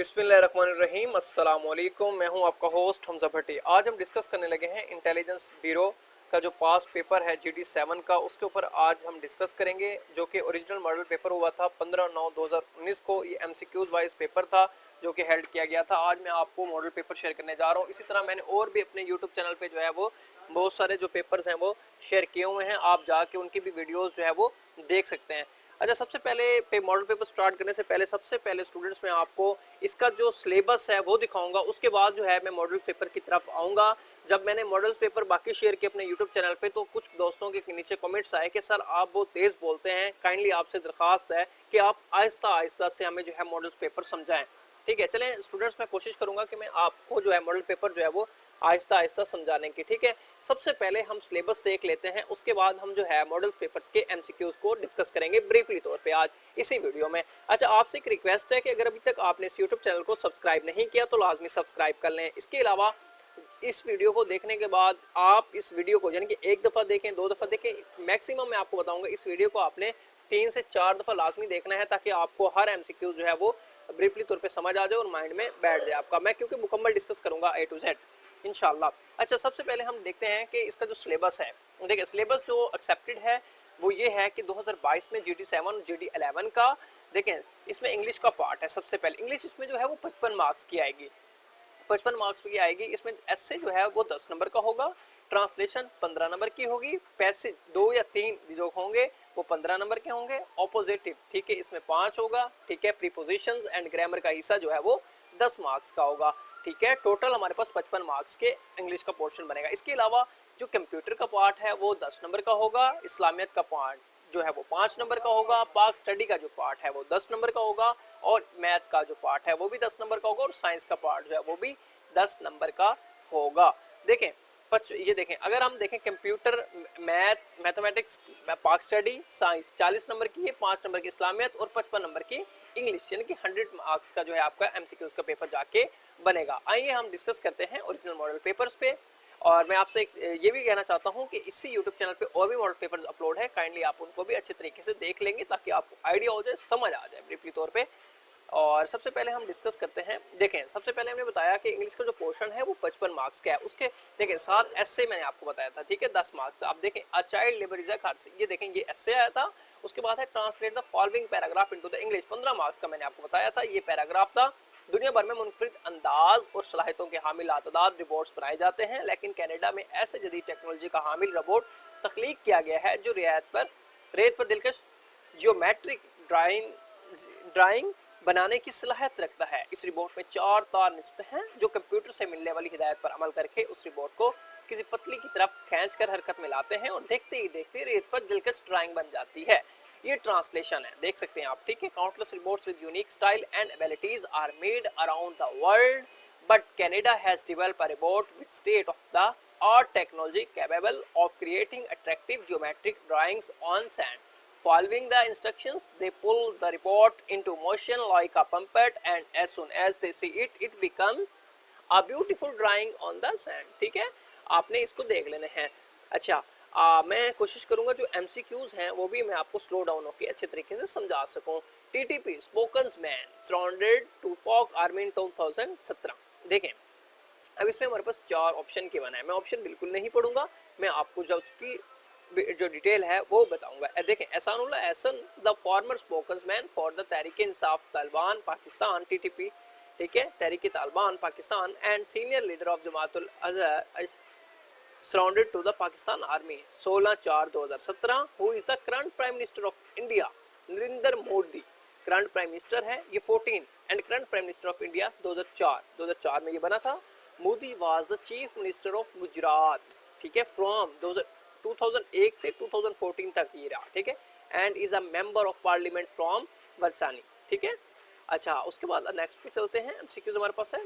बिस्मिल्लाहिर्रहमानिर्रहीम अस्सलाम वालेकुम। मैं हूं आपका होस्ट हमजा भट्टी। आज हम डिस्कस करने लगे हैं इंटेलिजेंस ब्यूरो का जो पास पेपर है GD7 का, उसके ऊपर आज हम डिस्कस करेंगे, जो कि ओरिजिनल मॉडल पेपर हुआ था 15/9/2019 को। ये MCQs वाइज पेपर था जो कि हेल्ड किया गया था। आज मैं आपको मॉडल पेपर शेयर करने जा रहा हूँ। इसी तरह मैंने और भी अपने यूट्यूब चैनल पे जो है वो बहुत सारे जो पेपर्स हैं वो शेयर किए हुए हैं, आप जाके उनकी भी वीडियोज़ जो है वो देख सकते हैं। अच्छा, सबसे पहले मॉडल पेपर स्टार्ट करने से पहले सबसे पहले स्टूडेंट्स मैं आपको इसका जो सिलेबस है वो दिखाऊंगा। उसके बाद जो है मैं मॉडल पेपर की तरफ आऊँगा। जब मैंने मॉडल पेपर बाकी शेयर किए अपने यूट्यूब चैनल पे, तो कुछ दोस्तों के नीचे कमेंट्स आए कि सर आप बहुत तेज़ बोलते हैं, काइंडली आपसे दरख्वास्त है कि आप आहिस्ता आहिस्ता से हमें जो है मॉडल पेपर समझाएं। ठीक है, चलें स्टूडेंट्स, मैं कोशिश करूंगा कि मैं आपको जो है मॉडल पेपर जो है वो आहिस्ता आहिस्ता समझाने की। ठीक है, सबसे पहले हम सिलेबस देख लेते हैं, उसके बाद हम जो है मॉडल पेपर्स के MCQs को डिस्कस करेंगे ब्रीफली तौर पे आज इसी वीडियो में। अच्छा, आपसे एक रिक्वेस्ट है कि अगर अभी तक आपने इस यूट्यूब चैनल को सब्सक्राइब नहीं किया तो लाजमी सब्सक्राइब कर लें। इसके अलावा इस वीडियो को देखने के बाद आप इस वीडियो को यानी कि एक दफ़ा देखें, दो दफ़ा देखें, मैक्सिमम मैं आपको बताऊंगा इस वीडियो को आपने 3 से 4 दफ़ा लाजमी देखना है, ताकि आपको हर MCQ जो है वो ब्रीफली तौर पे समझ आ जाए और माइंड में बैठ जाए आपका। मैं क्योंकि मुकम्मल डिस्कस करूंगा A to Z इंशाल्लाह। अच्छा, सबसे पहले हम देखते हैं कि इसका जो सिलेबस है। देखिए, सिलेबस जो एक्सेप्टेड है वो ये है कि 2022 में GD7 और GD11 का, देखें इसमें इंग्लिश का पार्ट है। सबसे पहले इंग्लिश इसमें जो है वो 55 मार्क्स की आएगी, 55 मार्क्स की आएगी। इसमें ऐसे जो है वो 10 नंबर का होगा, ट्रांसलेशन 15 नंबर की होगी, पैसेज 2 या 3 जो होंगे वो 15 नंबर के होंगे, ऑपोजिटिव ठीक है इसमें 5 होगा। ठीक है, प्रीपोजिशंस एंड ग्रामर का हिस्सा जो है वो 10 मार्क्स का होगा। ठीक है, टोटल हमारे पास 55 मार्क्स के इंग्लिश का पोर्शन बनेगा। इसके अलावा जो कंप्यूटर का पार्ट है वो 10 नंबर का होगा, इस्लामियत का पार्ट जो है वो 5 नंबर का होगा, पाक स्टडी का जो पार्ट है वो 10 नंबर का होगा, और मैथ का जो पार्ट है वो भी 10 नंबर का होगा, और साइंस का पार्ट जो है वो भी 10 नंबर का होगा। देखें ये देखें, अगर हम देखें कंप्यूटर, मैथमेटिक्स, पाक स्टडी, साइंस 40 नंबर की है, 5 नंबर की इस्लामियत और 55 नंबर की इंग्लिश, यानी कि 100 मार्क्स का जो है आपका MCQs का पेपर जाके बनेगा। आइए हम डिस्कस करते हैं ओरिजिनल मॉडल पेपर्स पे। और मैं आपसे ये भी कहना चाहता हूँ कि इसी यूट्यूब चैनल पे और भी मॉडल पेपर्स अपलोड है, काइंडली आप उनको भी अच्छे तरीके से देख लेंगे ताकि आपको आइडिया हो जाए, समझ आ जाए ब्रीफली तौर पे। और सबसे पहले हम डिस्कस करते हैं। देखें, सबसे पहले हमने बताया कि इंग्लिश का जो पोर्शन है वो 55 मार्क्स का है। उसके देखें 7 एस्से मैंने आपको बताया था, ठीक है, 10 मार्क्स का। अब देखें a child labour is a curse, ये देखें ये एस्से आया था। उसके बाद है translate the following paragraph into the English, 15 marks का मैंने आपको बताया था, ये पैराग्राफ था। दुनिया भर में मुनफरिद अंदाज और सलाहियतों के हामिल आतदाद रिपोर्ट्स बनाए जाते हैं, लेकिन कनाडा में ऐसे जदीद टेक्नोलॉजी का हामिल रोबोट तख्लीक किया गया है जो रेत पर दिलकश जियोमेट्रिक ड्राइंग बनाने की सलाहियत रखता है। इस रिपोर्ट में 4 तार निस्ब हैं जो कंप्यूटर से मिलने वाली हिदायत पर अमल करके उस रिपोर्ट को किसी पतली की तरफ खींच कर हरकत में लाते हैं, और देखते ही देखते रेत पर दिलकश ड्राइंग बन जाती है। ये ट्रांसलेशन है, देख सकते हैं आप। ठीक है, countless reports with unique style and abilities are made around the world, but Canada has developed a robot with state of the art technology capable of creating attractive geometric drawings on sand. Following the instructions, they pull the robot into motion like a puppet, and as soon as they see it, it becomes a beautiful drawing on the sand. ठीक है, आपने इसको देख लेने हैं। अच्छा, मैं कोशिश करूंगा जो MCQs हैं वो भी मैं आपको स्लो डाउन होकर अच्छे तरीके से समझा सकूं। TTP spokesman surrendered to Pak army in 2017। देखें, अब इसमें हमारे पास 4 ऑप्शन के बना है। मैं ऑप्शन बिल्कुल नहीं पढ़ूंगा, मैं आपको जो उसकी जो डिटेल है वो बताऊंगा। देखें, Ehsanullah Ehsan the former spokesman for the Tehreek Insaf Taliban Pakistan TTP, ठीक है, Tehreek Taliban Pakistan, and senior leader of Jamaatul Azhar surrendered to the Pakistan army 16/4/2017, who is the current prime minister of India Narendra Modi. Current prime minister है ये 14, and current prime minister of India 2004 में ये बना था। Modi was the chief minister of Gujarat, ठीक है, फ्रॉम 2001 से 2014 तक ये रहा। ठीक है, and is a member of parliament from वर्सानी। ठीक है, अच्छा उसके बाद नेक्स्ट पे चलते हैं। MCQs हमारे पास है।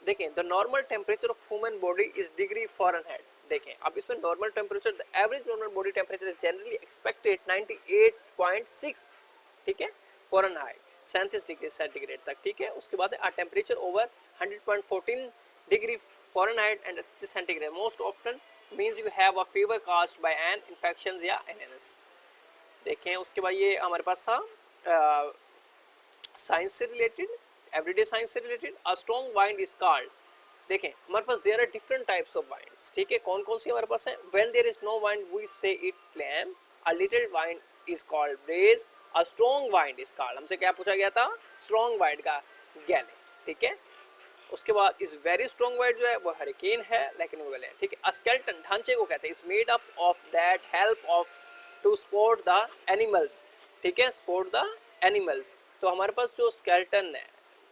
देखें, the normal temperature of human body is degree Fahrenheit. देखें, अब इसमें normal temperature, the average normal body temperature is generally expected 98.6, ठीक है, फ़ारेनहाइट 37 डिग्री सेंटीग्रेड तक। ठीक है, उसके बाद है temperature over 100.14 degree Fahrenheit and centigrade most often means you have a fever caused by an infection या एनएनएस। देखें, उसके बाद ये हमारे पास था साइंस से रिलेटेड। एवरीडे साइंस से related. A strong wind is called, देखें हमारे पास there are different types of winds, ठीक है, कौन कौन सी हमारे पास है। When there is no wind we say it calm, a little wind is called breeze, a strong wind is called, हमसे क्या पूछा गया था, स्ट्रॉन्ग वाइंड का गैले, ठीक है। उसके बाद इज वेरी स्ट्रॉन्ग वाइंड जो है वो हरिकेन है, लेकिन वो है, ठीक है। अ स्केलेटन, ढांचे को कहते हैं, is made up of that help of to support the animals, ठीक है, सपोर्ट द एनिमल्स। तो हमारे पास जो स्केलेटन है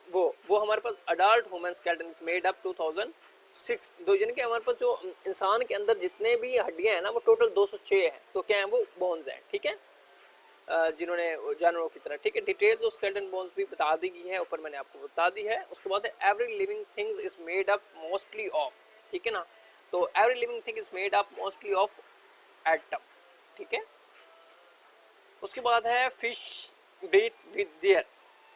वो हमारे पास adult human skeleton is made up 2006, दो यानी कि हमारे पास जो इंसान के अंदर जितने भी हड्डियां हैं ना वो टोटल 206 है, तो क्या है वो बोन्स हैं, ठीक है, जिन्होंने जानवरों की तरह, ठीक है। डिटेल जो स्केलेटन बोन्स भी बता दी गई है ऊपर, मैंने आपको बता दी है। उसके बाद है every living things is made up mostly of, ठीक है ना, तो every living thing is made up mostly of atom, ठीक है। उसके बाद है फिश ब्रीथ विद देयर,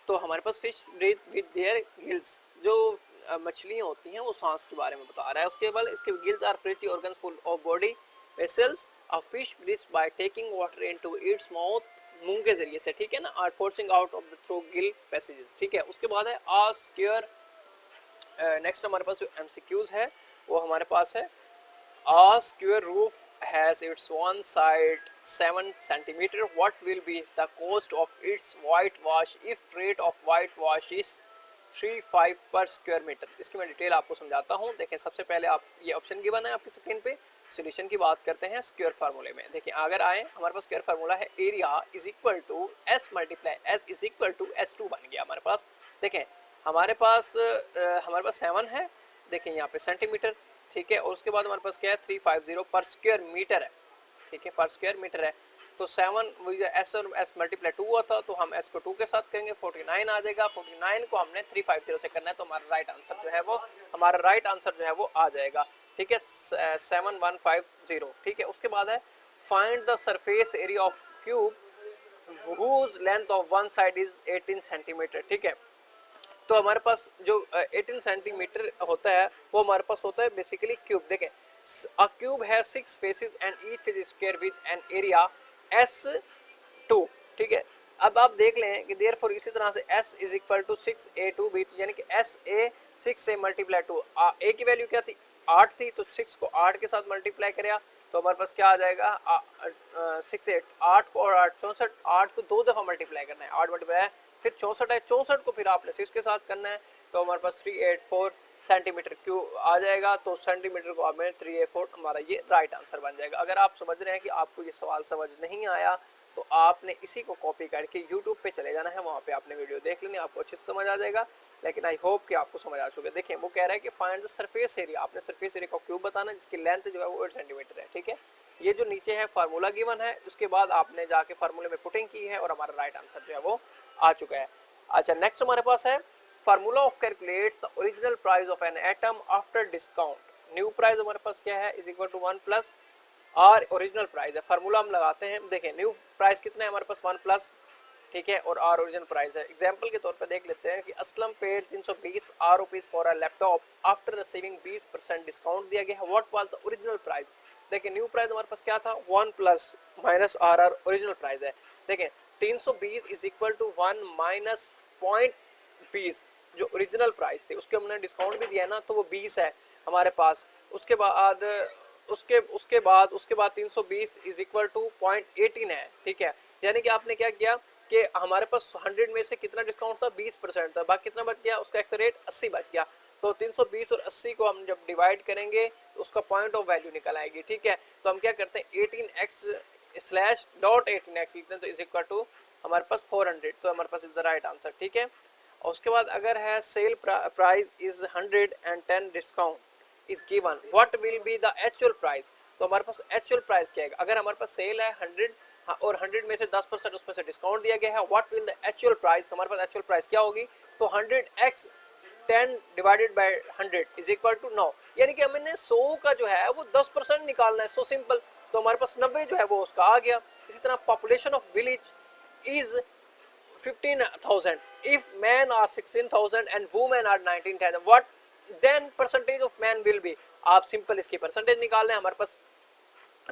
तो हमारे पास fish breathe with their gills, जो मछलियाँ होती हैं वो सांस के बारे में बता रहा है। उसके बाद इसके गिल्स आर फ्रेची organs full of body vessels, a fish breathes by taking water into its mouth, मुंह के जरिए से, ठीक है ना, are forcing out of the through gill passages, ठीक है। उसके बाद है आ स्क्वायर, नेक्स्ट हमारे पास जो एमसीक्यूज है वो हमारे पास है। A square roof has its one side 7 centimeter. What will be the cost of its whitewash if rate of whitewash is 3.5 per square meter? इसकी मैं डिटेल आपको समझाता हूँ। देखें सबसे पहले आप ये ऑप्शन गिवन है आपकी स्क्रीन पे, सोल्यूशन की बात करते हैं स्क्वायर फार्मूले में। देखिए अगर आए हमारे पास स्क्वायर फार्मूला है area is equal to s multiply s is equal to S2 बन गया हमारे पास। देखें हमारे पास 7 है, देखें यहाँ पे सेंटीमीटर, ठीक है, और उसके बाद हमारे पास क्या है 350 पर स्क्वायर मीटर है, ठीक है, पर स्क्वायर मीटर है। तो 7 एस और एस मल्टीप्लाई 2 हुआ था, तो हम एस को 2 के साथ करेंगे 49 आ जाएगा, 49 को हमने 350 से करना है, तो हमारा राइट आंसर जो है वो आ जाएगा, ठीक है, 7150, ठीक है। उसके बाद है find the surface area of cube whose length of one side is 18 centimetre, ठीक है। तो हमारे पास जो 18 सेंटीमीटर होता है वो हमारे पास होता है बेसिकली क्यूब। देखें अ क्यूब है 6 faces and each face square with an area S2, ठीक है। अब आप देख लें कि देयरफॉर इसी तरह से S is equal to 6a2b, यानी कि SA 6 से मल्टीप्लाई 2, a की वैल्यू क्या थी 8 थी, तो 6 को 8 के साथ मल्टीप्लाई करें तो हमारे पास क्या आ जाएगा 6 8 को और 8 64, 8 को 2 दफ़ा मल्टीप्लाई करना है, 8 मल्टीप्लाई फिर 64 है, 64 को फिर आपने 6 के साथ करना है, तो हमारे पास 384 सेंटीमीटर क्यूब आ जाएगा। तो सेंटीमीटर को आपने 384, हमारा ये राइट आंसर बन जाएगा। अगर आप समझ रहे हैं कि आपको ये सवाल समझ नहीं आया तो आपने इसी को कॉपी करके यूट्यूब पे चले जाना है, वहाँ पे आपने वीडियो देख लेनी, आपको अच्छे से समझ आ जाएगा। लेकिन आई होप कि आपको समझ आ चुके। देखें वो कह रहा है कि फाइंड द सरफेस एरिया, आपने सरफेस एरिया का क्यूब बताना जिसकी लेंथ जो है वो 8 सेंटीमीटर है, ठीक है। ये जो नीचे है फार्मूला गिवन है, उसके बाद आपने जाके फार्मूले में पुटिंग की है और हमारा राइट आंसर जो है वो आ चुका है। अच्छा नेक्स्ट हमारे पास है formula of calculates the original price of an item after discount. New price हमारे पास क्या है is equal to 1 plus r original price है। फार्मूला हम लगाते हैं, देखें न्यू प्राइस कितना है हमारे पास 1 प्लस, ठीक है, और आर ओरिजिनल प्राइस है। एग्जांपल के तौर पे देख लेते हैं कि Aslam paid 320 r rupees for a laptop after receiving 20% discount दिया गया है, what was the original price. देखिए न्यू प्राइस हमारे पास क्या था 1 plus minus r original price है। देखें 320 इज इक्वल टू 1 माइनस 0.20 जो ओरिजिनल प्राइस थी, उसके हमने डिस्काउंट भी दिया है ना, तो वो 20 है हमारे पास। उसके बाद उसके बाद 320 इज इक्वल टू 0.18 है, ठीक है। यानी कि आपने क्या किया कि हमारे पास 100 में से कितना डिस्काउंट था 20% था, बाकी कितना बच गया उसका एक्स रेट 80 बच गया। तो 320 और 80 को हम जब डिवाइड करेंगे तो उसका पॉइंट ऑफ वैल्यू निकल आएगी, ठीक है। तो हम क्या करते हैं 18x स्लैश डॉट 18x लिखते हैं, तो इज इक्वल टू हमारे पास 400, तो हमारे पास इज द राइट आंसर, ठीक है। और उसके बाद अगर है sale price is 110 discount is given what will be the actual price. तो हमारे पास एक्चुअल प्राइस क्या है, अगर हमारे पास सेल है 100 और 100 में से 10% उसमें से डिस्काउंट दिया गया है, what will the actual price, हमारे पास एक्चुअल प्राइस क्या होगी। तो 100x 10 divided by 100 is equal to 9, यानी कि हमने 100 का जो है वो 10% निकालना है, सो सिंपल। तो हमारे पास 90 जो है वो उसका आ गया। इसी तरह population of village is 15,000 if men are 16,000 and women are 19,000 what then percentage of men will be। आप सिंपल इसकी परसेंटेज निकाल लें, हमारे पास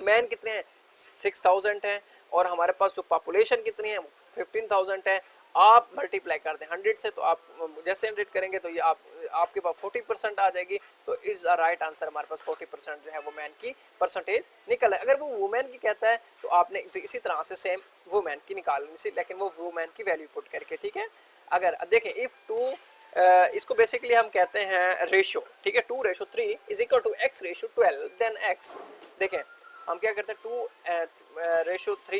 मैन कितने हैं 6,000 हैं और हमारे पास जो पॉपुलेशन कितनी है 15,000 है। आप मल्टीप्लाई कर दें 100 से, तो आप जैसे 100 करेंगे तो ये आपके पास 40% आ जाएगी। तो इट्स अ राइट आंसर, हमारे पास 40% जो है वो मैन की परसेंटेज निकल है। अगर वो वुमेन की कहता है तो आपने इसी तरह से सेम वुमेन की निकालनी सी, लेकिन वो वुमेन की वैल्यू पुट करके, ठीक है। अगर देखें इफ टू, इसको बेसिकली हम कहते हैं रेशो, ठीक है, 2:3 is equal to x ratio 12 then x। देखें हम क्या करते हैं 2:3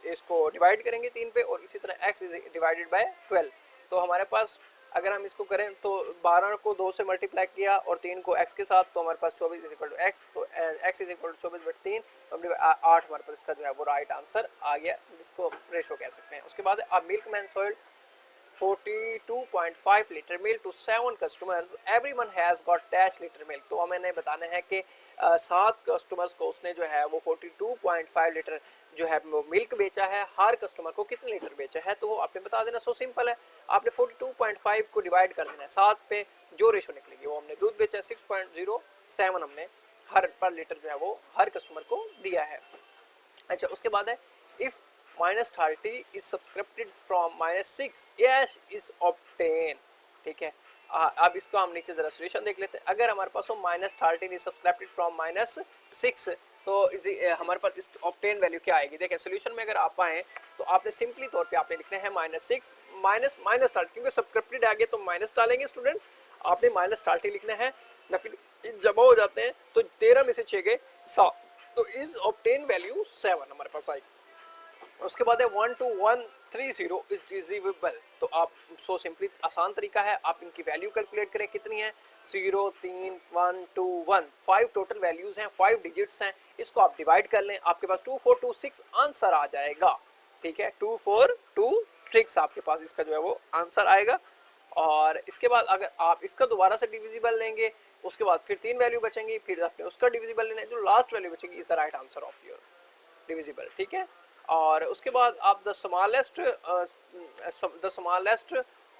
इसको डिवाइड करेंगे 3 पे, और इसी तरह x इज डिवाइडेड बाय 12। तो हमारे पास अगर हम इसको करें तो 12 को 2 से मल्टीप्लाई किया और 3 को x के साथ, तो हमारे पास 24 इज इक्वल टू x। तो x इज इक्वल टू 24/3, तो 8 हमारे पास इसका जो है वो राइट आंसर आ गया, जिसको रेशो कह सकते हैं। उसके बाद अब milkman sold 42.5 litre milk to 7 customers, everyone has got dash litre milk. तो हमें बताना है कि 7 कस्टमर्स को उसने जो है वो 42.5 लीटर जो है वो मिल्क बेचा है, हर कस्टमर को कितने लीटर बेचा है, तो वो आपने बता देना। सो सिंपल है, आपने 42.5 को डिवाइड कर देना है 7 पे, जो रेशो निकलेगी वो हमने दूध बेचा 6.07 हमने हर पर लीटर जो है वो हर कस्टमर को दिया है। अच्छा उसके बाद है if -30 is subscripted from -6 yes is obtain, ठीक है। अब इसको हम नीचे जरा सोल्यूशन देख लेते हैं। अगर हमारे पास हो -13 इज सब्सक्रिप्टेड फ्रॉम -6, तो हमारे पास इस ऑब्टेन वैल्यू क्या आएगी। देखें सोल्यूशन में अगर आप आए तो आपने सिंपली तौर पे आपने लिखना है -6 माइनस -30, क्योंकि सब्सक्रिप्टेड आ गया तो माइनस डालेंगे स्टूडेंट्स, आपने -30 लिखना है ना, फिर जमा हो जाते हैं तो 13 में से 6 गए 7, तो इज ऑब्टेन वैल्यू 7 हमारे पास आएगी। उसके बाद है 12130 इज डिविजिबल। तो आप सो सिंपली आसान तरीका है, आप इनकी वैल्यू कैलकुलेट करें कितनी है 0 3 1 2 1, 5 टोटल वैल्यूज हैं, 5 डिजिट्स हैं, इसको आप डिवाइड कर लें, आपके पास 2426 आंसर आ जाएगा, ठीक है। 2426 आपके पास इसका जो है वो आंसर आएगा। और इसके बाद अगर आप इसका दोबारा से डिविजिबल लेंगे, उसके बाद फिर 3 वैल्यू बचेंगी, फिर आपने उसका डिविजिबल लेना है, जो लास्ट वैल्यू बचेगी is the right answer of your divisible, ठीक है। और उसके बाद आप the smallest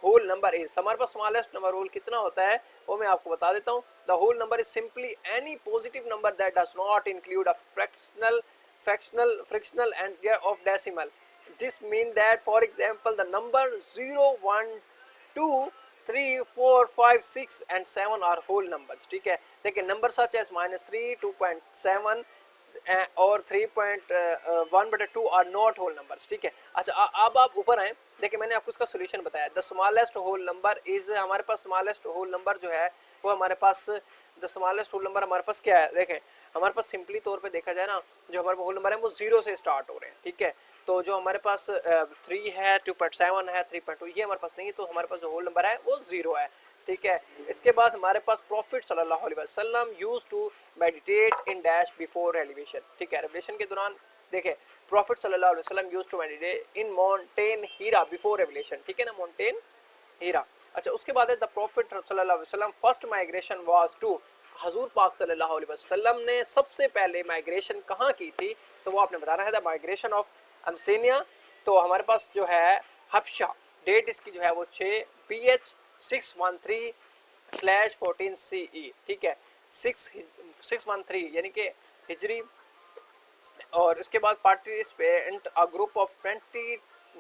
whole number is, हमारे पास स्मॉलेस्ट नंबर होल कितना होता है वो मैं आपको बता देता हूँ। The whole number is simply any positive number that does not include a fractional and of decimal. This mean that for example the number 0 1 2 3 4 5 6 and 7 are whole numbers, ठीक है। देखिए नंबर सच एज -3 2.7 और 3.1/2 are not whole numbers, ठीक है। अच्छा अब आप ऊपर आए, देखिए मैंने आपको इसका सोल्यूशन बताया। The smallest whole number is, हमारे पास स्मॉलेस्ट होल नंबर जो है वो हमारे पास, द स्मॉलेस्ट होल नंबर हमारे पास क्या है, देखें हमारे पास सिंपली तौर पे देखा जाए ना, जो हमारे होल नंबर है वो 0 से स्टार्ट हो रहे हैं, ठीक है। तो जो हमारे पास 3 है 2.7 है 3.2 ये हमारे पास नहीं है, तो हमारे पास जो होल नंबर है वो 0 है, ठीक है। इसके बाद हमारे पास प्रॉफिट सल्लल्लाहु अलैहि वसल्लम use to meditate in dash before revelation, ठीक है। रेवलेशन के दौरान देखें प्रॉफिट सल्लल्लाहु अलैहि वसल्लम use to meditate in mountain Hira before revelation, ठीक है ना, माउंटेन हीरा। अच्छा उसके बाद है द प्रॉफिट सल्लल्लाहु अलैहि वसल्लम फर्स्ट माइग्रेशन वाज टू, हजूर पाक सल्लल्लाहु अलैहि वसल्लम ने सबसे पहले माइग्रेशन कहाँ की थी, तो वो आपने बताना है द माइग्रेशन ऑफ अमसेनिया। तो हमारे पास जो है हबशा, डेट इसकी जो है वो 6 613/14 CE, ठीक है, 613 यानी कि हिजरी। और इसके बाद participant a group of 20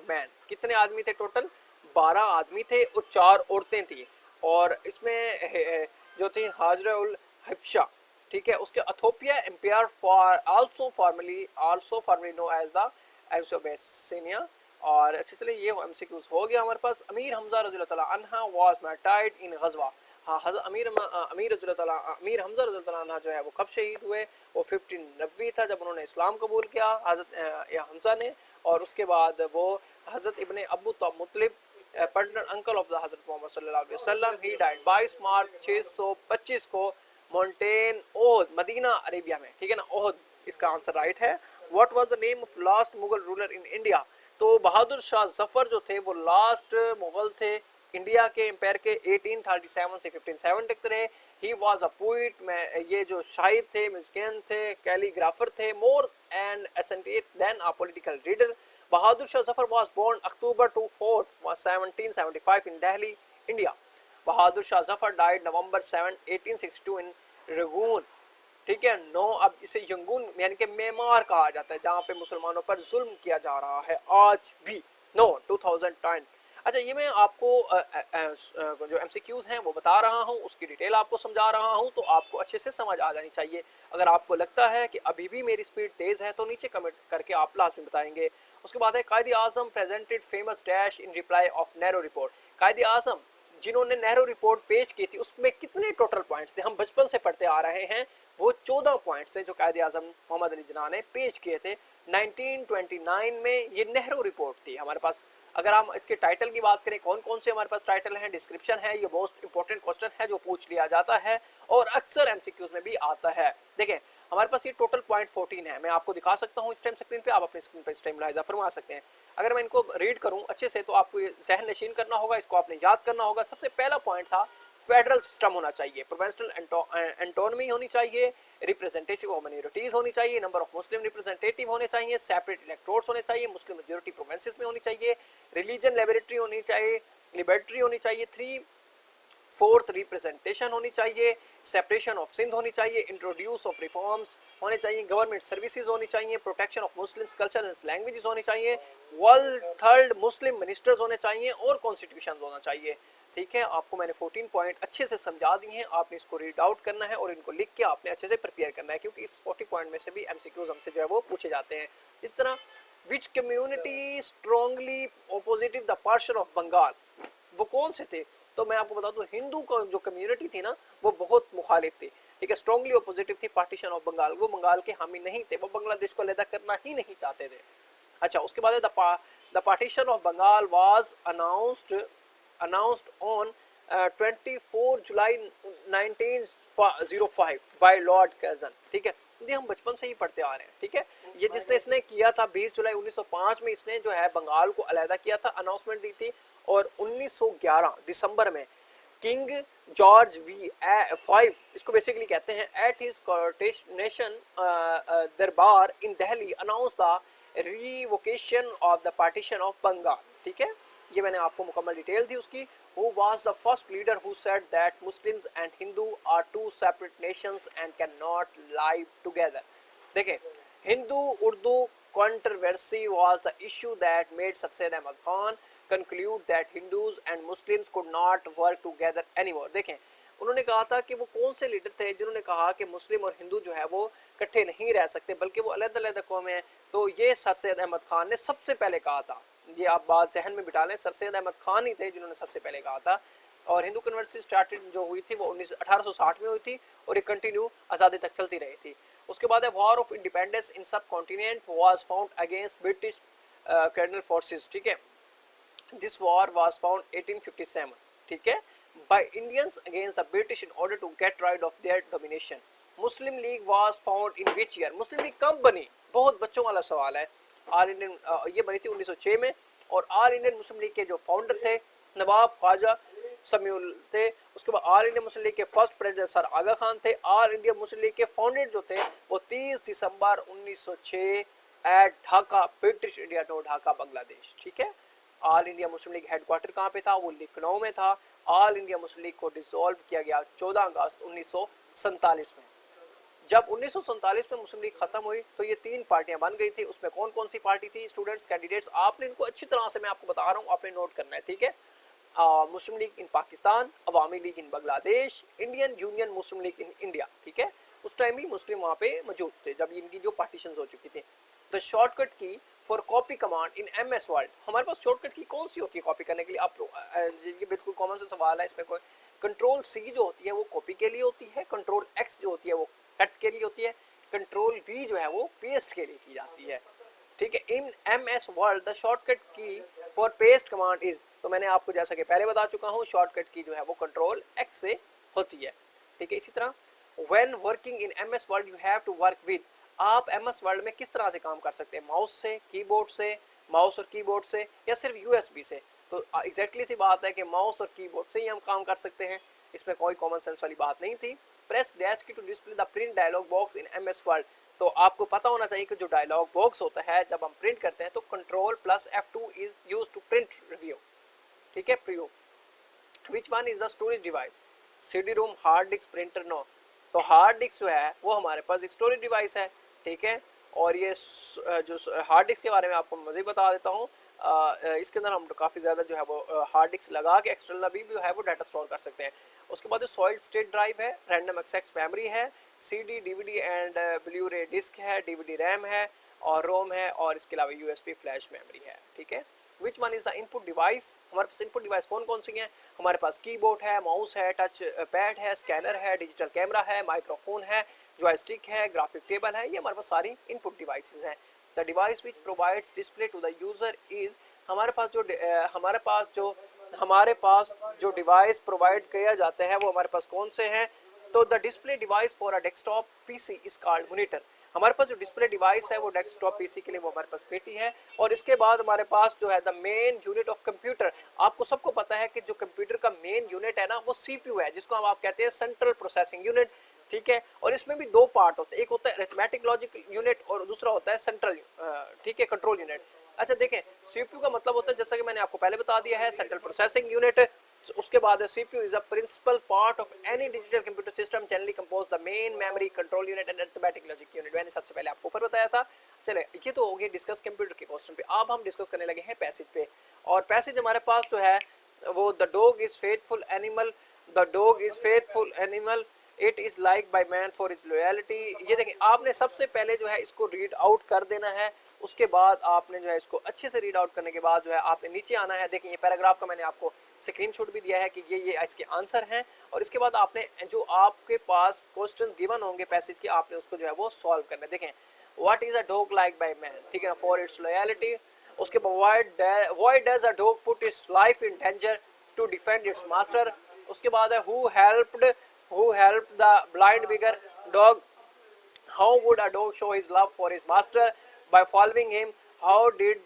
man, कितने आदमी थे टोटल, 12 आदमी थे और 4 औरतें थी। और इसमें जो थी हाजरा उल हबशा, ठीक है, उसके Ethiopia empire for also formally known as the Abyssinia. और अच्छे चलिए ये एमसीक्यूज हो गया हमारे पास। अमीर हमजा रज़ी अल्लाह तआला अन्हा वाज मार्टाइर्ड इन गज़वा, हाँ अमीर हमजा रज़ी अल्लाह अन्हा जो है वो कब शहीद हुए, वो 1590 था जब उन्होंने इस्लाम कबूल किया हज़रत हमजा ने। और उसके बाद वो हज़रत इब्ने अबू मुतलिब पैटर्न अंकल ऑफ द हज़रत मोहम्मद सल्लल्लाहु अलैहि वसल्लम, ही डाइड 22 मार्च 625 को माउंटेन ओहद मदीना अरेबिया में, ठीक है ना, ओहद इसका आंसर राइट है। What was the name of last Mughal ruler in India, तो बहादुर शाह जफर जो थे वो लास्ट मुगल थे इंडिया के एम्पायर के, 1837 से 1570 तक रहे। ही वाज अ पोइट, में ये जो शायर थे, म्यूजिशियन थे, कैलीग्राफर थे, मोर एंड एसेंटेट than a political leader. Bahadur Shah Zafar was born October 4 1775 in Delhi India. Bahadur Shah Zafar died November 7 1862 in Rangoon, ठीक है। 9, अब इसे यंगून यानी कि मेमार कहा जाता है जहाँ पे मुसलमानों पर जुल्म किया जा रहा है आज भी। 9 2010। अच्छा, ये मैं आपको जो एमसीक्यूज हैं वो बता रहा हूँ, उसकी डिटेल आपको समझा रहा हूँ, तो आपको अच्छे से समझ आ जानी चाहिए। अगर आपको लगता है कि अभी भी मेरी स्पीड तेज़ है तो नीचे कमेंट करके आप लास्ट में बताएंगे। उसके बाद है Quaid e Azam presented famous dash in reply of Nehru report. Quaid e Azam जिन्होंने नेहरू रिपोर्ट पेश की थी उसमें कितने टोटल पॉइंट्स थे? हम बचपन से पढ़ते आ रहे हैं, वो 14 पॉइंट्स थे जो कायदे आजम मोहम्मद अली जिन्ना ने पेश किए थे 1929 में। ये नेहरू रिपोर्ट थी हमारे पास। अगर हम इसके टाइटल की बात करें, कौन कौन से हमारे पास टाइटल हैं, डिस्क्रिप्शन है, ये मोस्ट इंपॉर्टेंट क्वेश्चन है जो पूछ लिया जाता है और अक्सर एमसीक्यूज में भी आता है। देखें, हमारे पास ये टोटल पॉइंट 14 है, मैं आपको दिखा सकता हूँ इस टाइम स्क्रीन पे, आप अपनी स्क्रीन पे इस टाइम मुलाहिजा फरमा सकते हैं। अगर मैं इनको रीड करूँ अच्छे से तो आपको जहन नशीन करना होगा, इसको आपने याद करना होगा। सबसे पहला पॉइंट था फेडरल सिस्टम होना चाहिए, प्रोविंशियल एंटोनमी होनी चाहिए, रिप्रेजेंटेटिव ऑफ माइनॉरिटीज होनी चाहिए, नंबर ऑफ मुस्लिम रिप्रेजेंटेटिव होने चाहिए, सेपरेट इलेक्टोरेट्स होने चाहिए, मुस्लिम मेजोरिटी प्रोविंसेस में होनी चाहिए, रिलीजन लिबर्टी होनी चाहिए, लिबर्टी होनी चाहिए, 3/4 रिप्रेजेंटेशन होनी चाहिए, सेपरेशन ऑफ सिंध होनी चाहिए, इंट्रोड्यूस ऑफ रिफॉर्म्स होने चाहिए, गवर्नमेंट सर्विसेज होनी चाहिए, protection of Muslims culture and languages होनी चाहिए, 1/3 मुस्लिम मिनिस्टर्स होने चाहिए और कॉन्स्टिट्यूशन होना चाहिए। ठीक है, आपको मैंने 14 पॉइंट अच्छे से समझा दिए हैं, आपने इसको रीड आउट करना है और इनको लिख के आपने अच्छे से प्रिपेयर करना है, क्योंकि इस 40 पॉइंट में से भी एमसीक्यूज हमसे जो है वो पूछे जाते हैं। इस तरह which community strongly opposed the partition of Bengal, वो कौन से थे? तो मैं आपको बता दूं, हिंदू का जो कम्युनिटी थी ना वो बहुत मुखालिफ थी। ठीक है, स्ट्रांगली ऑपोजिटिव थी पार्टीशन ऑफ बंगाल, वो बंगाल के हामी नहीं थे, वो बांग्लादेश को अलग करना ही नहीं चाहते थे। अच्छा, उसके बाद the partition of Bengal was announced on 24 July 1905 by Lord Curzon. ठीक है, ये हम बचपन से ही पढ़ते आ रहे हैं। ठीक है, ये जिसने इसने किया था 20 जुलाई 1905 में, इसने जो है बंगाल को अलहदा किया था, अनाउंसमेंट दी थी। और 1911 दिसंबर में किंग जॉर्ज वी 5 इसको बेसिकली कहते हैं, eight his coronation durbar in Delhi announce the revocation of the partition of Bengal. ठीक है, ये मैंने आपको मुकम्मल डिटेल दी उसकी। Who was the first leader who said that Muslims and Hindu are two separate nations and cannot live together? देखें, Hindu Urdu controversy was the issue that made Sir Syed Ahmad Khan conclude that Hindus and Muslims could not work together anymore। देखें, उन्होंने कहा था कि वो कौन से leader थे जिन्होंने कहा कि मुस्लिम और हिंदू जो है वो इकट्ठे नहीं रह सकते बल्कि वो अलग-अलग कौमें हैं? तो ये सर सैयद अहमद खान ने सबसे पहले कहा था। ये आप बात जहन में बिठा लें, सर सैयद अहमद खान ही थे जिन्होंने सबसे पहले कहा था। और हिंदू कन्वर्सी स्टार्टेड जो हुई थी वो 1860 में हुई थी और ये कंटिन्यू आज़ादी तक चलती रही थी। उसके बाद war of independence in subcontinent was found against British colonial forces. ठीक है, दिस वॉर वाज फाउंड 1857। ठीक है, by Indians against the British in order to get rid of their domination। Muslim league was found in which year? Muslim league कब बनी? बहुत बच्चों वाला सवाल है। ऑल इंडियन ये बनी थी 1906 में और ऑल इंडियन मुस्लिम लीग के जो फाउंडर थे नवाब ख्वाजा समीउल थे। उसके बाद ऑल इंडिया मुस्लिम लीग के first president Sir Aga Khan थे। ऑल इंडिया मुस्लिम लीग के फाउंडेड जो थे वो 30 December 1906 at Dhaka, British India now Dhaka, Bangladesh. ठीक है, All India Muslim League headquarter कहाँ पे था? वो लखनऊ में था। ऑल इंडिया मुस्लिम लीग को डिसॉल्व किया गया 14 अगस्त 1947 में। जब 1947 में मुस्लिम लीग खत्म हुई तो ये 3 पार्टियां बन गई थी। उसमें कौन कौन सी पार्टी थी? स्टूडेंट्स, कैंडिडेट्स, आपने इनको अच्छी तरह से मैं आपको बता रहा हूँ, आपने नोट करना है। ठीक है, Muslim League in Pakistan, Awami League in Bangladesh, Indian Union Muslim League in India. ठीक है, उस टाइम ही मुस्लिम वहाँ पे मौजूद थे जब इनकी जो पार्टीशन हो चुकी थी। द शॉर्टकट की for copy command in MS word, हमारे पास शॉर्टकट की कौन सी होती है कॉपी करने के लिए? आप ये बिल्कुल कॉमन सा सवाल है, इसमें कोई कंट्रोल C जो होती है वो कॉपी के लिए होती है, कंट्रोल X जो होती है वो कट के लिए होती है, कंट्रोल V जो है वो पेस्ट के लिए की जाती है। ठीक है, इन MS वर्ड द शॉर्टकट की फॉर पेस्ट कमांड इज, तो मैंने आपको जैसा कि पहले बता चुका हूँ शॉर्टकट की जो है वो कंट्रोल X से होती है। ठीक है, इसी तरह when working in MS Word you have to work with, आप MS वर्ड में किस तरह से काम कर सकते हैं? माउस से, कीबोर्ड से, माउस और कीबोर्ड से, या सिर्फ USB से? तो एग्जैक्टली सी बात है कि माउस और कीबोर्ड से ही हम काम कर सकते हैं, इसमें कोई कॉमन सेंस वाली बात नहीं थी। Press dash key to display the print dialog box in MS Word, तो आपको पता होना चाहिए कि जो डायलॉग बॉक्स होता है जब हम प्रिंट करते हैं तो control plus F2 is use to print review. ठीक है, preview. Which one is the storage device? CD ROM, hard disk, printer? No, तो हार्ड डिस्क जो है वो हमारे पास एक स्टोरेज डिवाइस है। ठीक है, और ये जो हार्ड डिस्क के बारे में आपको मज़े बता देता हूँ, इसके अंदर हम काफ़ी ज़्यादा जो है वो हार्ड डिस्क लगा के एक्सटर्नल भी जो है वो डाटा स्टोर कर सकते हैं। उसके बाद सॉलिड स्टेट ड्राइव है, रैंडम एक्सेस मेमोरी है, CD DVD एंड ब्लू रे डिस्क है, DVD रैम है और रोम है और इसके अलावा USB फ्लैश मेमोरी है। ठीक है, which one is the input device? हमारे पास इनपुट डिवाइस कौन कौन सी हैं? हमारे पास कीबोर्ड है, माउस है, टच पैड है, स्कैनर है, डिजिटल कैमरा है, माइक्रोफोन है, जॉयस्टिक है, ग्राफिक टेबल है, ये हमारे पास सारी इनपुट डिवाइसेस हैं। The device which provides display to the user is, हमारे पास जो डिवाइस प्रोवाइड किया जाते हैं वो हमारे पास कौन से हैं? तो the display device for a desktop PC is called monitor. हमारे पास जो डिस्प्ले डिवाइस है वो डेस्कटॉप पीसी के लिए वो हमारे पास पेटी है। और इसके बाद हमारे पास जो है the main unit of computer. आपको सबको पता है कि जो कंप्यूटर का मेन यूनिट है ना वो सीपीयू है, जिसको हम आप कहते हैं सेंट्रल प्रोसेसिंग यूनिट। ठीक है, और इसमें भी दो पार्ट होते हैं, एक होता है अरिथमेटिक लॉजिक यूनिट और दूसरा होता है सेंट्रल, ठीक है, कंट्रोल यूनिट। अच्छा देखें, सीपीयू का मतलब होता है, जैसा कि मैंने आपको पहले बता दिया है, सेंट्रल प्रोसेसिंग यूनिट। उसके बाद CPU is a principal part of any digital computer system, generally compose the main memory, control unit and arithmetic logic unit. मैंने सबसे पहले आपको ऊपर बताया था। चले, ये तो हो गया डिस्कस कंप्यूटर के क्वेश्चन पे। अब हम डिस्कस करने लगे हैं पैसेज पे। और पैसेज हमारे पास जो है वो the dog is faithful animal, the dog is faithful animal, it is like by man for is loyalty. ये देखें, आपने सबसे पहले जो है इसको रीड आउट कर देना है। उसके बाद आपने जो है इसको अच्छे से रीड आउट करने के बाद जो है आपने नीचे आना है। देखिए ये पैराग्राफ का मैंने आपको स्क्रीनशॉट भी दिया है कि ये इसके आंसर हैं। और इसके बाद आपने जो आपके पास क्वेश्चंस गिवन होंगे पैसेज के, आपने उसको जो है वो सॉल्व करना है। देखें, what is a dog like by man, ठीक है ना, फॉर इट्स लॉयल्टी। उसके बाद why does a dog put its life in danger to defend its master. उसके बाद है who helped the blind beggar dog, how would a dog show his love for his master? By following him. How did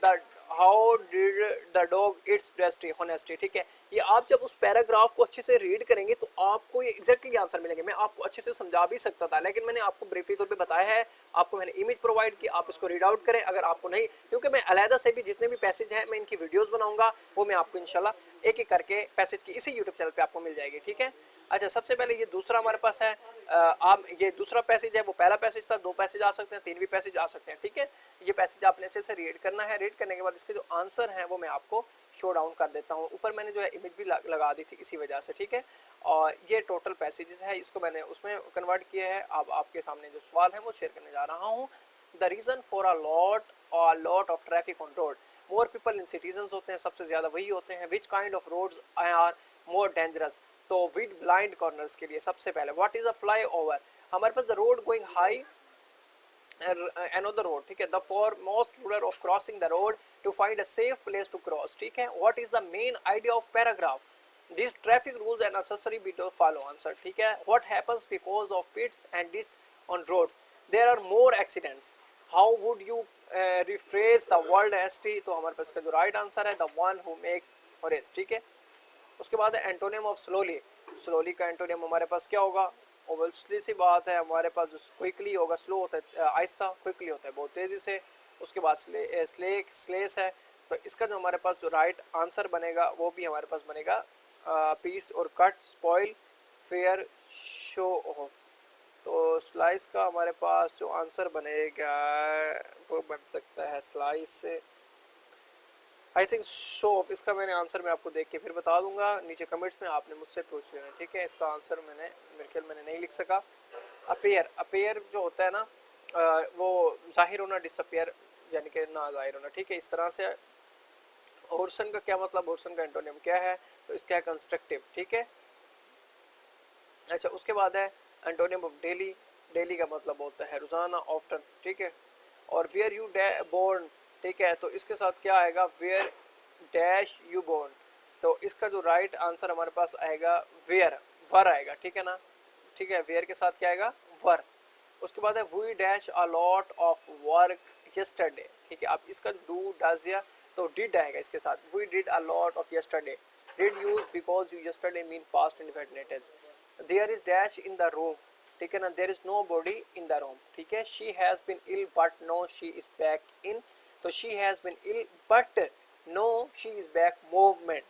the dog its dusty honesty? ठीक है, ये आप जब उस paragraph को अच्छे से रीड करेंगे तो आपको ये एग्जैक्टली आंसर मिलेंगे। मैं आपको अच्छे से समझा भी सकता था, लेकिन मैंने आपको ब्रीफली तौर पे बताया है, आपको मैंने इमेज प्रोवाइड की, आप इसको रीड आउट करें। अगर आपको नहीं, क्योंकि मैं अलहदा से भी जितने भी पैसेज हैं मैं इनकी वीडियोस बनाऊंगा, वो मैं आपको इंशाल्लाह एक एक करके पैसेज की इसी यूट्यूब चैनल पे आपको मिल जाएगी। ठीक है, अच्छा सबसे पहले ये दूसरा हमारे पास है, आप ये दूसरा पैसेज है, वो पहला पैसेज था, दो पैसेज आ सकते हैं, तीन भी पैसेज आ सकते हैं। ठीक है, ये पैसेज आपने अच्छे से रीड करना है। रीड करने के बाद इसके जो आंसर हैं वो मैं आपको शो डाउन कर देता हूँ। ऊपर मैंने जो है इमेज भी लगा दी थी इसी वजह से। ठीक है, और ये टोटल पैसेजेस है, इसको मैंने उसमें कन्वर्ट किया है। अब आपके सामने जो सवाल है वो शेयर करने जा रहा हूँ। The reason for a lot of traffic on road, more people in citizens होते हैं, सबसे ज़्यादा वही होते हैं। Which kind of roads are more dangerous, तो विद ब्लाइंड कॉर्नर्स के लिए सबसे पहले what is a flyover, हमारे पास the road going high another road। ठीक है, the foremost ruler of crossing the road to find a safe place to cross. ठीक है, what is the main idea of paragraph, this traffic rules and necessary be to follow answer. ठीक है, what happens because of pits and this on roads, there are more accidents, how would you rephrase the world ST, तो हमारे पास का जो right answer है the one who makes orange. ठीक है, उसके बाद है एंटोनियम ऑफ स्लोली, स्लोली का एंटोनियम हमारे पास क्या होगा? ओबवियसली सी बात है, हमारे पास जो क्विकली होगा, स्लो होता है आहिस्ता, क्विकली होता है बहुत तेज़ी से। उसके बाद स्लेस है। तो इसका जो हमारे पास जो राइट आंसर बनेगा वो भी हमारे पास बनेगा पीस और cut, spoil, fair, show off. तो स्लाइस का हमारे पास जो आंसर बनेगा वो बन सकता है स्लाइस से, आई थिंक शो ऑफ। इसका मैंने आंसर मैं आपको देख के फिर बता दूंगा, नीचे कमेंट्स में आपने मुझसे पूछ लेना। ठीक है, इसका आंसर मेरे ख्याल मैंने नहीं लिख सका। अपीयर, अपीयर जो होता है ना वो जाहिर होना, डिसअपीयर यानी कि ना जाहिर होना। ठीक है, इस तरह से। होर्सन का क्या मतलब, होर्सन का एंटोनियम क्या है? तो इसका है कंस्ट्रक्टिव। ठीक है, अच्छा उसके बाद है एंटोनियम ऑफ डेली, डेली का मतलब होता है रोज़ाना, ऑफ्टन। ठीक है, और वेयर यू बोर्न, ठीक है, तो इसके साथ क्या आएगा? Where dash you born. तो इसका जो राइट आंसर हमारे पास आएगा वेयर, वर आएगा। ठीक है ना, ठीक है, वेयर के साथ क्या आएगा? वर। उसके बाद है we dash a lot of work yesterday. ठीक है, अब इसका डू डज या तो डिड आएगा इसके साथ, we did a lot of yesterday, did use because you yesterday mean past indefinite tense. There is dash in the room, ठीक है ना, there is nobody in the room. ठीक है, she has been ill but no she is back in, तो she has been ill but no she is back, movement.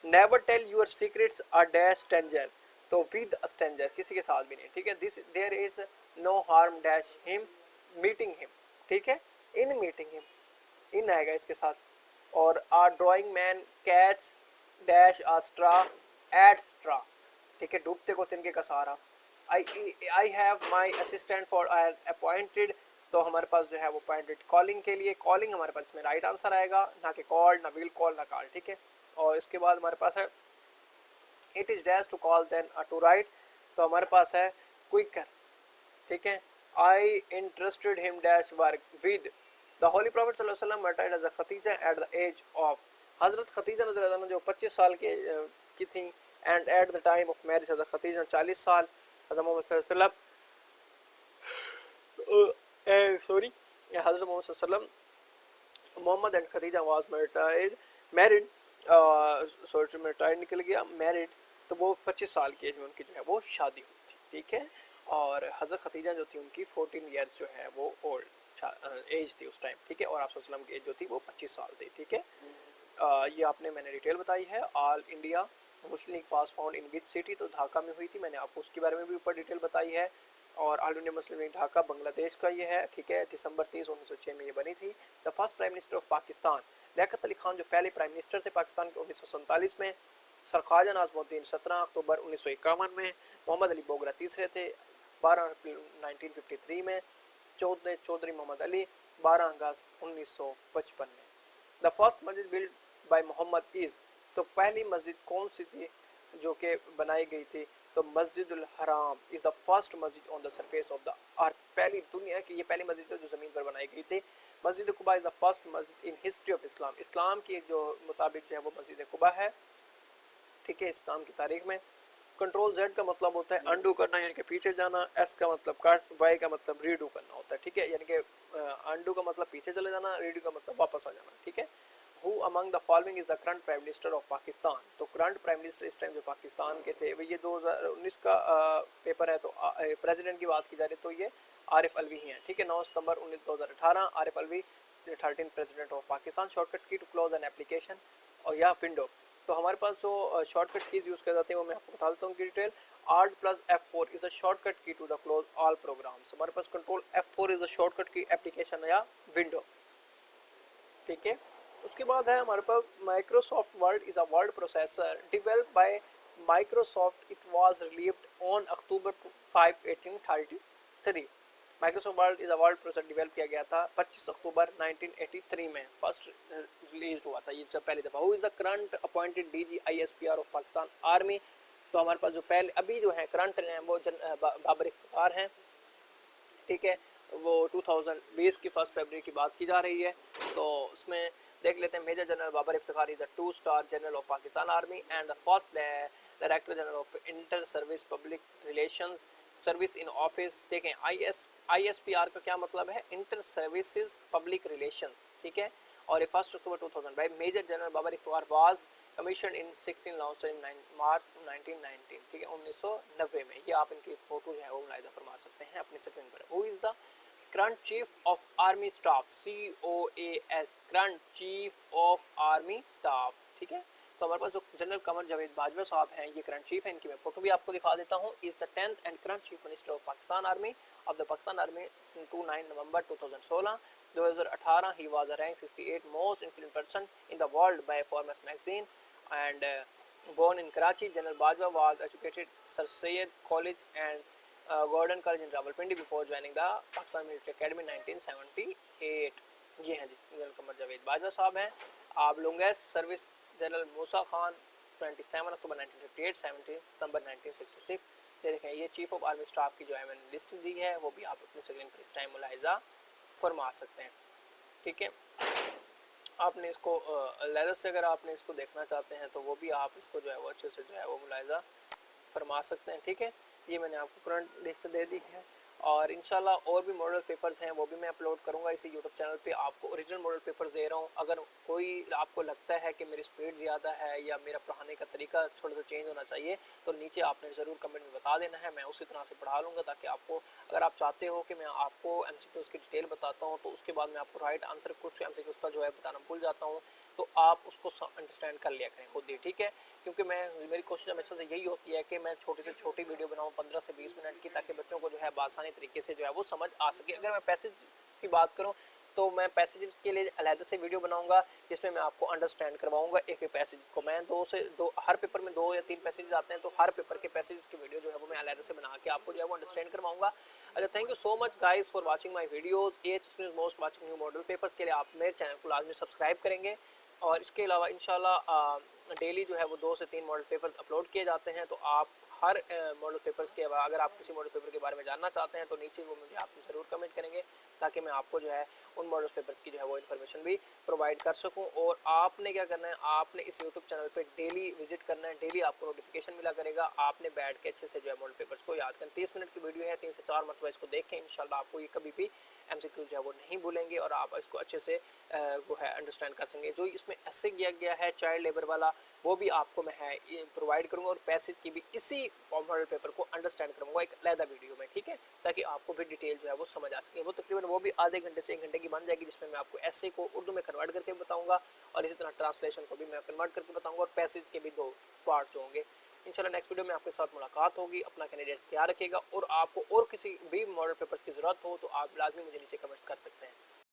Never tell your secrets a dash stranger, तो with a stranger, किसी के साथ भी नहीं। ठीक है, this there is no harm dash him, meeting him. ठीक है, इन मीटिंग हिम, इन आएगा इसके साथ। और a drowning man catch dash a straw at straw, ठीक है, डूबते को तिनके का सहारा। I have my assistant for I appointed, तो हमारे पास जो है वो अपॉइंटेड कॉलिंग के लिए, कॉलिंग हमारे पास इसमें राइट आंसर आएगा, ना कि कॉल, ना विल कॉल, ना कॉल, ठीक है। और इसके बाद हमारे पास है it is dash to call then to write, तो हमारे पास है क्विकर, ठीक है। I interested him dash work with the holy prophet सल्लल्लाहु अलैहि वसल्लम मर्टाइड एज खतीजा एट द एज ऑफ, हजरत खतीजा रज़ियल्लाहु अन्हा जो 25 साल की थी, and at the time of marriage हजरत खतीजा 40 साल, हजरत मोहम्मद सॉरी हजरत मोहम्मद मोहम्मद एंड खदीजा वाज मैरिड सॉरी मैरिड निकल गया मैरिड, तो वो 25 साल की एज में उनकी जो है वो शादी हुई थी, ठीक है। और हज़रत खदीजा जो थी उनकी 14 ईयर्स जो है वो ओल्ड एज थी उस टाइम, ठीक है। और आप सल्लल्लाहु अलैहि वसल्लम की एज जो थी वो 25 साल थी, ठीक है। ये आपने मैंने डिटेल बताई है। All India Muslim league pass found in which city, तो ढाका में हुई थी, मैंने आपको उसके बारे में भी ऊपर डिटेल बताई है। और all India Muslim league Dhaka Bangladesh का ये है, ठीक है, दिसंबर 30 1906 में ये बनी थी। The first prime minister of Pakistan Liaquat Ali Khan जो पहले प्राइम मिनिस्टर थे पाकिस्तान के 1947 में। सर ख्वाजा नाज़मुद्दीन 17 अक्टूबर 1951 में। मोहम्मद अली बोगरा तीसरे थे 12 अप्रैल 1953 में। चौधरी मोहम्मद अली 12 अगस्त 1955 में। द फर्स्ट मस्जिद बिल्ड बाय मोहम्मद इज़, तो पहली मस्जिद कौन सी थी जो कि बनाई गई थी, तो मस्जिदुल हराम इज़ द फर्स्ट मस्जिद on the surface of the earth, पहली दुनिया की ये पहली मस्जिद है जो ज़मीन पर बनाई गई थी। मस्जिद कुबा इज़ द फर्स्ट मस्जिद इन हिस्ट्री ऑफ इस्लाम, इस्लाम की जो मुताबिक जो है वो मस्जिद कुबा है, ठीक है, इस्लाम की तारीख में। कंट्रोल जेड का मतलब होता है अंडू करना यानी कि पीछे जाना, एस का मतलब काट, वाई का मतलब रीडू करना होता है, ठीक है, यानी कि अंडू का मतलब पीछे चले जाना, रीडू का मतलब वापस आ जाना, ठीक है। Who among the following is the current prime minister of Pakistan, तो करंट प्राइम मिनिस्टर इस टाइम जो पाकिस्तान के थे ये 2019 का पेपर है, तो प्रेसिडेंट की बात की जा रही तो ये आरिफ अलवी ही हैं, ठीक है। 9 सितंबर 2018 Arif Alvi 13 president of Pakistan. Shortcut key to close an application और या विंडो, तो हमारे पास जो शॉर्टकट कीज़ यूज़ कर जाते हैं वो मैं आपको बता देता हूँ detail. Alt plus F4 is the shortcut key to the close all programs, हमारे पास control F4 is the shortcut key application या विंडो, ठीक है। उसके बाद है हमारे पास Microsoft Word is a word processor develop by Microsoft, it was relieved on October 5 1833। Microsoft Word is a word processor develop किया गया था 25 अक्टूबर 1983 में, फर्स्ट रिलीज हुआ था ये सब पहली दफ़ा। Who is the current appointed DG ISPR of Pakistan army, तो हमारे पास जो पहले अभी जो है करंट हैं वो बाबर इफ्तिखार हैं, ठीक है। वो 2020 की 1 फरवरी की बात की जा रही है, तो उसमें देख लेते हैं। Major general Babar Iftikhar is a 2 star general of Pakistan army and the first director general of inter service public relations service in office. देखें ISPR का क्या मतलब है, इंटर सर्विसेज पब्लिक रिलेशन, ठीक है। और ये 1 October 2000 by major general Babar Iftikhar was commission in 16 launch in March 1919, ठीक है, 1990 में। ये आप इनकी फोटो जो है वो मुलाहिजा फरमा सकते हैं अपनी स्क्रीन पर। Who is the current chief of army staff, COAS, current chief of army staff, ठीक है। तो हमारे पास जो जनरल कमर जावेद बाजवा साहब हैं ये करंट चीफ हैं, इनकी मैं फोटो भी आपको दिखा देता हूँ। Is the 10th and current chief minister of Pakistan army of the Pakistan army 9 November 2016। 2018 he was ranked 68 most influential person in the world by Forbes magazine and born in Karachi. General Bajwa was educated Sir Syed College and Gordon College in Rawalpindi before joining the Pakistan Military Academy 1978। ये हैं जी general Qamar Javed Bajwa साहब हैं। आप longest service general मूसा खान 27 अक्टूबर 1958 17 दिसंबर 1966। ये देखें ये chief of army staff की जो है मैंने लिस्ट दी है वो भी आप अपने स्क्रीन पर इस टाइम मुलाहिजा फरमा सकते हैं, ठीक है। आपने इसको लेदर से अगर आपने इसको देखना चाहते हैं तो वो भी आप इसको जो है वो अच्छे से जो है वो मुलाहिजा फरमा सकते हैं, ठीक है। ये मैंने आपको करंट लिस्ट दे दी है और इंशाल्लाह और भी मॉडल पेपर्स हैं वो भी मैं अपलोड करूँगा इसी यूट्यूब चैनल पे। आपको ओरिजिनल मॉडल पेपर्स दे रहा हूँ, अगर कोई आपको लगता है कि मेरी स्पीड ज़्यादा है या मेरा पढ़ाने का तरीका थोड़ा सा चेंज होना चाहिए तो नीचे आपने ज़रूर कमेंट में बता देना है, मैं उसी तरह से पढ़ा लूँगा ताकि आपको, अगर आप चाहते हो कि मैं आपको MCQs की डिटेल बताता हूँ तो उसके बाद मैं आपको राइट आंसर कुछ MCQs का जो है बताना भूल जाता हूँ तो आप उसको अंडरस्टैंड कर लिया करें खुद ही, ठीक है। क्योंकि मेरी कोशिश हमेशा से यही होती है कि मैं छोटी से छोटी वीडियो बनाऊँ 15 से 20 मिनट की, ताकि बच्चों को जो है आसानी तरीके से जो है वो समझ आ सके। अगर मैं पैसेज की बात करूँ तो मैं पैसेजेस के लिए अलहदा से वीडियो बनाऊंगा जिसमें मैं आपको अंडरस्टैंड करवाऊंगा एक एक पैसेज को। मैं दो हर पेपर में 2 या 3 पैसेज आते हैं, तो हर पेपर के पैसेज की वीडियो जो है वो मैं अलहदा से बना के आपको जो है वो अंडरस्टैंड करवाऊंगा। अच्छा, thank you so much guys for watching my videos. H most watching new model papers के लिए आप मेरे चैनल को लाजमी सब्सक्राइब करेंगे। और इसके अलावा इंशाल्लाह डेली जो है वो 2 से 3 मॉडल पेपर्स अपलोड किए जाते हैं, तो आप हर मॉडल पेपर्स के अगर आप किसी मॉडल पेपर के बारे में जानना चाहते हैं तो नीचे वो मुझे आप ज़रूर कमेंट करेंगे, ताकि मैं आपको जो है उन मॉडल पेपर्स की जो है वो इन्फॉर्मेशन भी प्रोवाइड कर सकूं। और आपने क्या करना है, आपने इस यूट्यूब चैनल पे डेली विजिट करना है, डेली आपको नोटिफिकेशन मिला करेगा। आपने बैठ के अच्छे से जो है मॉडल पेपर्स को याद करना। 30 मिनट की वीडियो है, 3 से 4 मरतबा इसको देखें, इंशाल्लाह आपको ये कभी भी एमसीक्यू जो है वो नहीं भूलेंगे और आप इसको अच्छे से वो है अंडरस्टैंड कर सकेंगे। जो इसमें ऐसे किया गया है चाइल्ड लेबर वाला, वो भी आपको मैं है प्रोवाइड करूंगा, और पैसेज की भी इसी मॉडल पेपर को अंडरस्टैंड करूंगा एक अलहदा वीडियो में, ठीक है, ताकि आपको फिर डिटेल जो है वो समझ आ सके। वो तकरीबन वो भी आधे घंटे से 1 घंटे की बन जाएगी, जिसमें मैं आपको ऐसे को उर्दू में कन्वर्ट करके बताऊंगा और इसी तरह ट्रांसलेशन को भी मैं कन्वर्ट करके बताऊंगा, और पैसेज के भी 2 पार्ट जो होंगे। इंशाल्लाह नेक्स्ट वीडियो में आपके साथ मुलाकात होगी। अपना कैंडिडेट्स ख्याल रखिएगा, और आपको और किसी भी मॉडल पेपर्स की ज़रूरत हो तो आप लाजमी मुझे नीचे कमेंट्स कर सकते हैं।